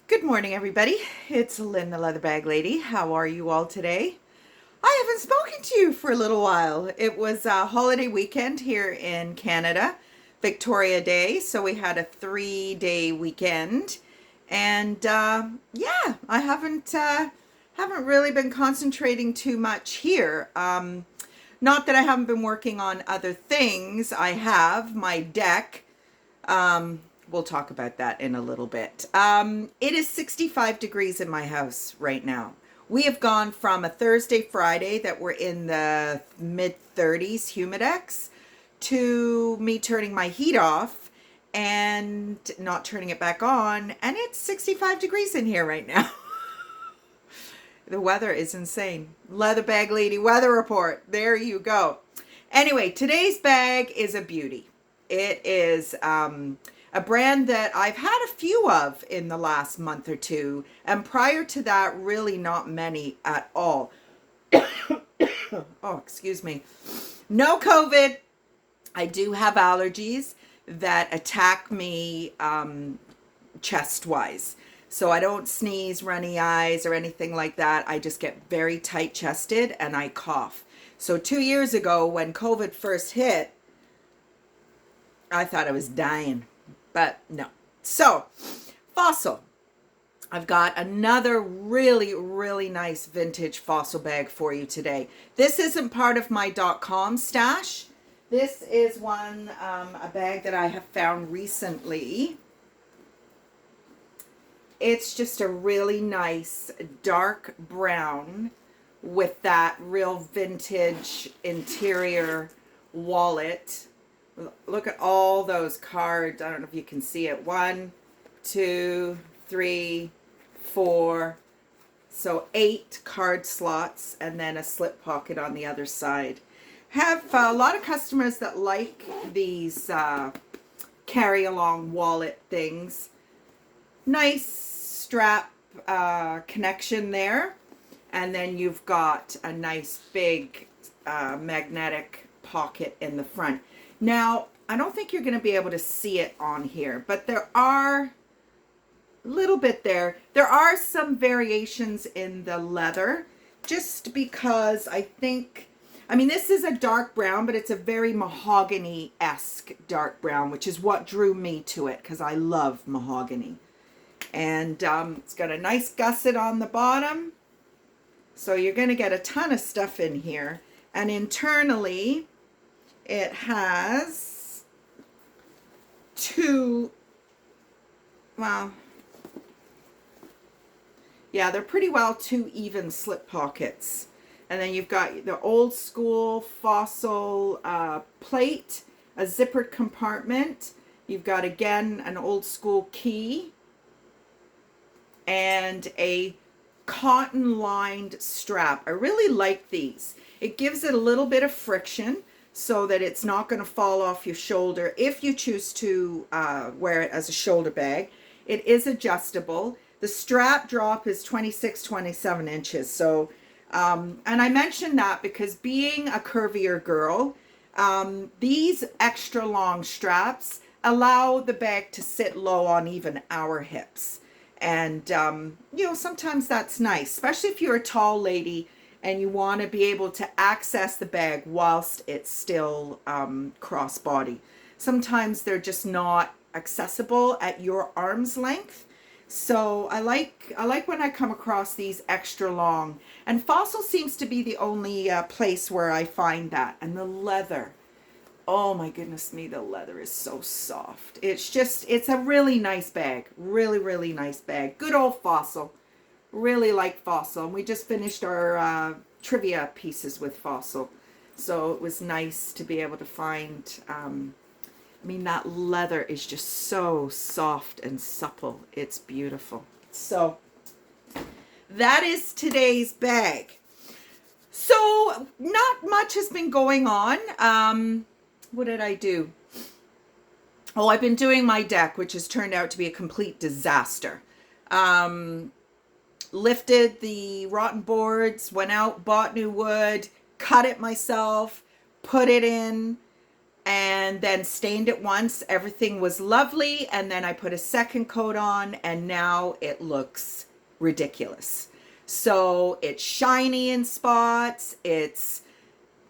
Good morning, everybody. It's Lynn, the Leather Bag Lady. How are you all today? I haven't spoken to you for a little while. It was a holiday weekend here in Canada, Victoria Day, so we had a 3-day weekend, and yeah, I haven't really been concentrating too much here. Not that I haven't been working on other things. I have my deck. We'll talk about that in a little bit. It is 65 degrees in my house right now. We have gone from a Thursday, Friday that we're in the mid 30s humidex to me turning my heat off and not turning it back on. And it's 65 degrees in here right now. The weather is insane. Leather Bag Lady weather report. There you go. Anyway, today's bag is a beauty. It is a brand that I've had a few of in the last month or two, and prior to that, really not many at all. Oh, excuse me. No COVID. I do have allergies that attack me chest-wise. So I don't sneeze, runny eyes, or anything like that. I just get very tight-chested and I cough. So 2 years ago, when COVID first hit, I thought I was dying, but no. So, Fossil. I've got another really, really nice vintage Fossil bag for you today. This isn't part of my .com stash. This is one, a bag that I have found recently. It's just a really nice dark brown with that real vintage interior wallet. Look at all those cards. I don't know if you can see it. 1, 2, 3, 4. So 8 card slots and then a slip pocket on the other side. Have a lot of customers that like these carry-along wallet things. Nice strap connection there. And then you've got a nice big magnetic pocket in the front. Now, I don't think you're going to be able to see it on here, but there are a little bit there. There are some variations in the leather, just because I mean, this is a dark brown, but it's a very mahogany-esque dark brown, which is what drew me to it, because I love mahogany. And it's got a nice gusset on the bottom, so you're going to get a ton of stuff in here. And internally, it has 2, well, yeah, they're pretty well 2 even slip pockets. And then you've got the old school Fossil plate, a zippered compartment. You've got, again, an old school key and a cotton lined strap. I really like these. It gives it a little bit of friction so that it's not going to fall off your shoulder if you choose to wear it as a shoulder bag. It is adjustable. The strap drop is 26-27 inches. So, and I mention that because being a curvier girl, these extra long straps allow the bag to sit low on even our hips. And, you know, sometimes that's nice, especially if you're a tall lady and you want to be able to access the bag whilst it's still crossbody. Sometimes they're just not accessible at your arm's length. So I like when I come across these extra long. And Fossil seems to be the only place where I find that. And the leather. Oh my goodness me, the leather is so soft. It's a really nice bag. Really, really nice bag. Good old Fossil. Really like Fossil. And we just finished our trivia pieces with Fossil. So it was nice to be able to find, I mean, that leather is just so soft and supple. It's beautiful. So that is today's bag. So not much has been going on. What did I do? Oh, I've been doing my deck, which has turned out to be a complete disaster. Lifted the rotten boards, went out, bought new wood, cut it myself, put it in, and then stained it once. Everything was lovely. And then I put a second coat on, and now it looks ridiculous. So it's shiny in spots. It's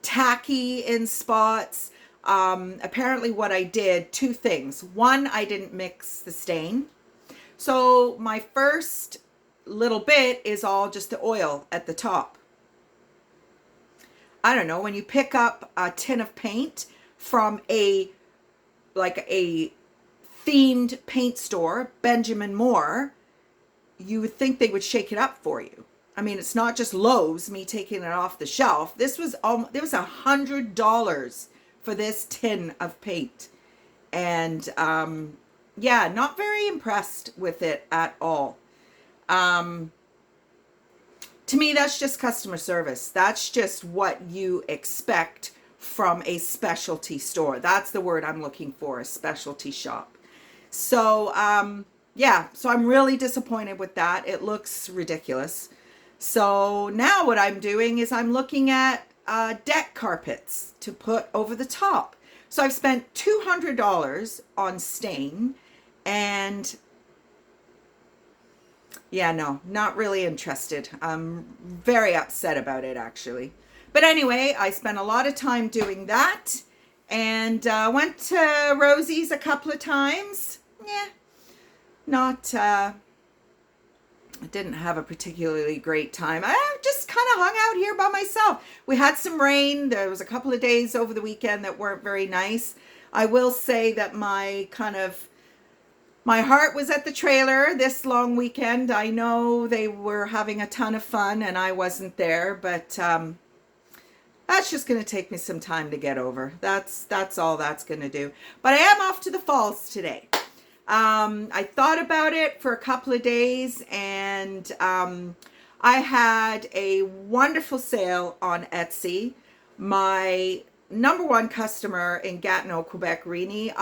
tacky in spots. Apparently what I did, two things. One, I didn't mix the stain. So my first little bit is all just the oil at the top. I don't know, when you pick up a tin of paint from a themed paint store, Benjamin Moore, you would think they would shake it up for you. I mean, it's not just Lowe's, me taking it off the shelf. This was there was $100 for this tin of paint. And yeah, not very impressed with it at all. To me, that's just customer service. That's just what you expect from a specialty store. That's the word I'm looking for, a specialty shop. So, yeah, so I'm really disappointed with that. It looks ridiculous. So now what I'm doing is I'm looking at deck carpets to put over the top. So I've spent $200 on stain, and yeah, no, not really interested. I'm very upset about it, actually. But anyway, I spent a lot of time doing that, and went to Rosie's a couple of times. Yeah, not, I didn't have a particularly great time. I just kind of hung out here by myself. We had some rain. There was a couple of days over the weekend that weren't very nice. I will say that my heart was at the trailer this long weekend. I know they were having a ton of fun and I wasn't there, but that's just going to take me some time to get over. That's all that's going to do. But I am off to the falls today. I thought about it for a couple of days, and I had a wonderful sale on Etsy. My number one customer in Gatineau, Quebec, Rini,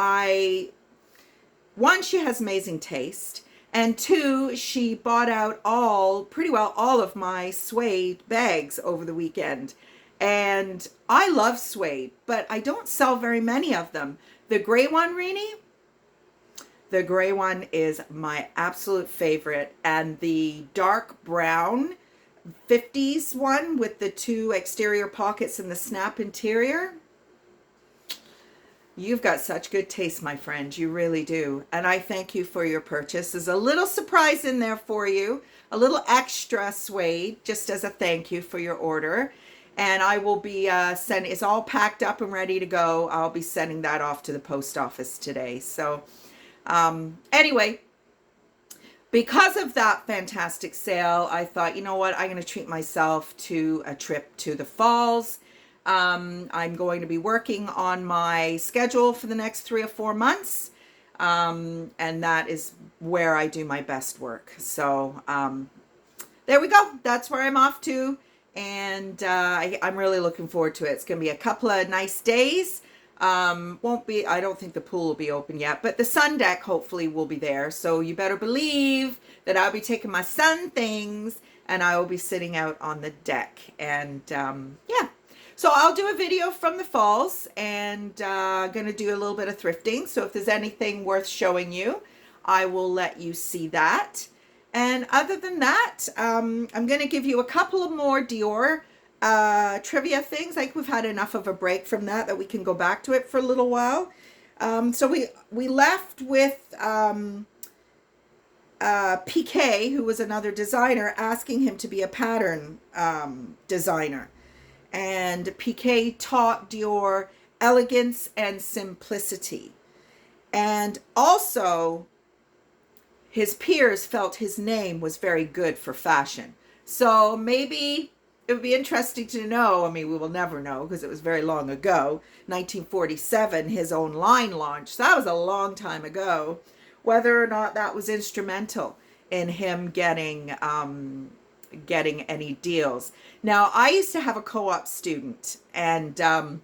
one, she has amazing taste, and two, she bought out pretty well all of my suede bags over the weekend. And I love suede, but I don't sell very many of them. The gray one, Rini, the gray one is my absolute favorite, and the dark brown 50s one with the two exterior pockets and the snap interior. You've got such good taste, my friend. You really do. And I thank you for your purchase. There's a little surprise in there for you, a little extra suede, just as a thank you for your order. And I will be sending, it's all packed up and ready to go. I'll be sending that off to the post office today. So anyway, because of that fantastic sale, I thought, you know what, I'm going to treat myself to a trip to the falls. I'm going to be working on my schedule for the next 3 or 4 months. And that is where I do my best work. So there we go. That's where I'm off to. And I'm really looking forward to it. It's going to be a couple of nice days. I don't think the pool will be open yet, but the sun deck hopefully will be there. So you better believe that I'll be taking my sun things and I will be sitting out on the deck. And yeah, so I'll do a video from the falls, and going to do a little bit of thrifting. So if there's anything worth showing you, I will let you see that. And other than that, I'm going to give you a couple of more Dior trivia things. Like, we've had enough of a break from that we can go back to it for a little while. So we left with PK, who was another designer, asking him to be a pattern designer. And PK taught Dior elegance and simplicity. And also, his peers felt his name was very good for fashion. So maybe it would be interesting to know, I mean, we will never know because it was very long ago, 1947, his own line launched. So that was a long time ago. Whether or not that was instrumental in him getting any deals. Now, I used to have a co-op student, and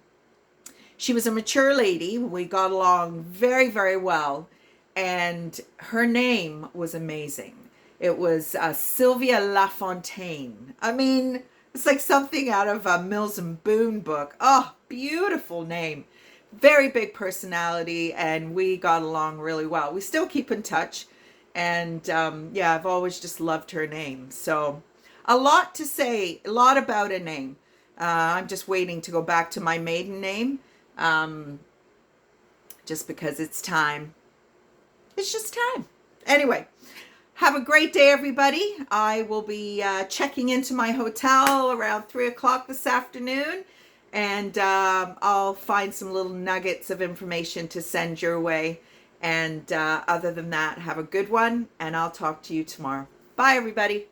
she was a mature lady. We got along very, very well. And her name was amazing. It was Sylvia Lafontaine. I mean, it's like something out of a Mills and Boon book. Oh, beautiful name. very big personality, and we got along really well. We still keep in touch, and yeah, I've always just loved her name. So a lot to say, a lot about a name. I'm just waiting to go back to my maiden name, just because it's time. It's just time. Anyway, have a great day, everybody. I will be checking into my hotel around 3 o'clock this afternoon, and I'll find some little nuggets of information to send your way. And other than that, have a good one, and I'll talk to you tomorrow. Bye, everybody.